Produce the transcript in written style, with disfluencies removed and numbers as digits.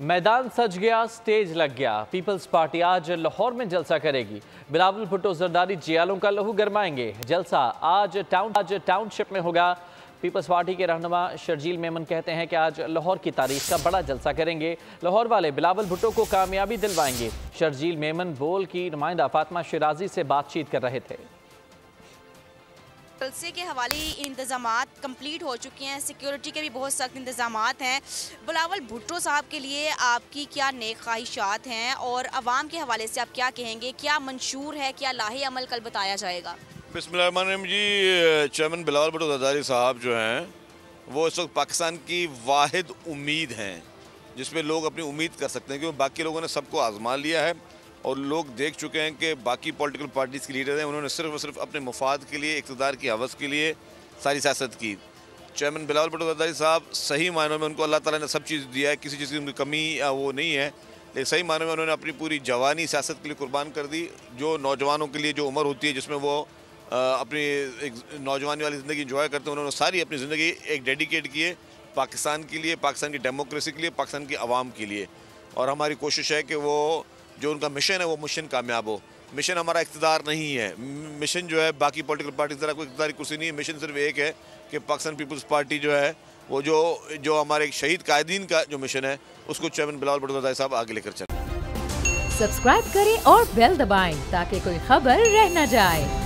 मैदान सज गया, स्टेज लग गया। पीपल्स पार्टी आज लाहौर में जलसा करेगी। बिलावल भुट्टो जरदारी जियालों का लहू गरमाएंगे। जलसा आज टाउनशिप में होगा। पीपल्स पार्टी के रहनुमा शर्जील मेमन कहते हैं कि आज लाहौर की तारीख का बड़ा जलसा करेंगे। लाहौर वाले बिलावल भुट्टो को कामयाबी दिलवाएंगे। शर्जील मेमन बोल की नुमाइंदा फातिमा शिराजी से बातचीत कर रहे थे। जलसे के हवाले इंतज़ामात कंप्लीट हो चुके हैं। सिक्योरिटी के भी बहुत सख्त इंतज़ामात हैं। बिलावल भुट्टो साहब के लिए आपकी क्या नेक ख्वाहिशात हैं और अवाम के हवाले से आप क्या कहेंगे? क्या मंशूर है, क्या लाहे अमल कल बताया जाएगा? बिस्मिल्लाहिर्रहमानिर्रहीम जी, चेयरमैन बिलावल भुट्टो जरदारी साहब जो हैं वो इस वक्त पाकिस्तान की वाहिद उम्मीद हैं जिसमें लोग अपनी उम्मीद कर सकते हैं, क्योंकि बाकी लोगों ने सबको आजमा लिया है और लोग देख चुके हैं कि बाकी पॉलिटिकल पार्टीज़ के लीडर हैं, उन्होंने सिर्फ और सिर्फ अपने मुफाद के लिए, इक़्तिदार की हवस के लिए सारी सियासत की। चेयरमैन बिलावल भुट्टो जरदारी साहब सही मायनों में उनको अल्लाह ताला ने सब चीज़ दिया है, किसी चीज़ की उनकी कमी वो नहीं है, लेकिन सही मायनों में उन्होंने अपनी पूरी जवानी सियासत के लिए कुर्बान कर दी। जो नौजवानों के लिए जो उम्र होती है जिसमें वो अपनी एक नौजवानी वाली ज़िंदगी इंजॉय करते हैं, उन्होंने सारी अपनी ज़िंदगी एक डेडिकेट किए पाकिस्तान के लिए, पाकिस्तान की डेमोक्रेसी के लिए, पाकिस्तान की आवाम के लिए। और हमारी कोशिश है कि वो जो उनका मिशन है वो मिशन कामयाब हो। मिशन हमारा इक़्तिदार नहीं है, मिशन जो है बाकी पॉलिटिकल पार्टी की तरह कोई इक़्तिदारी कुर्सी नहीं है। मिशन सिर्फ एक है कि पाकिस्तान पीपल्स पार्टी जो है वो जो हमारे शहीद कायदीन का जो मिशन है उसको चेयरमैन बिलावल भुट्टो जरदारी साहब आगे लेकर चलें। सब्सक्राइब करें और बेल दबाएं ताकि कोई खबर रह न जाए।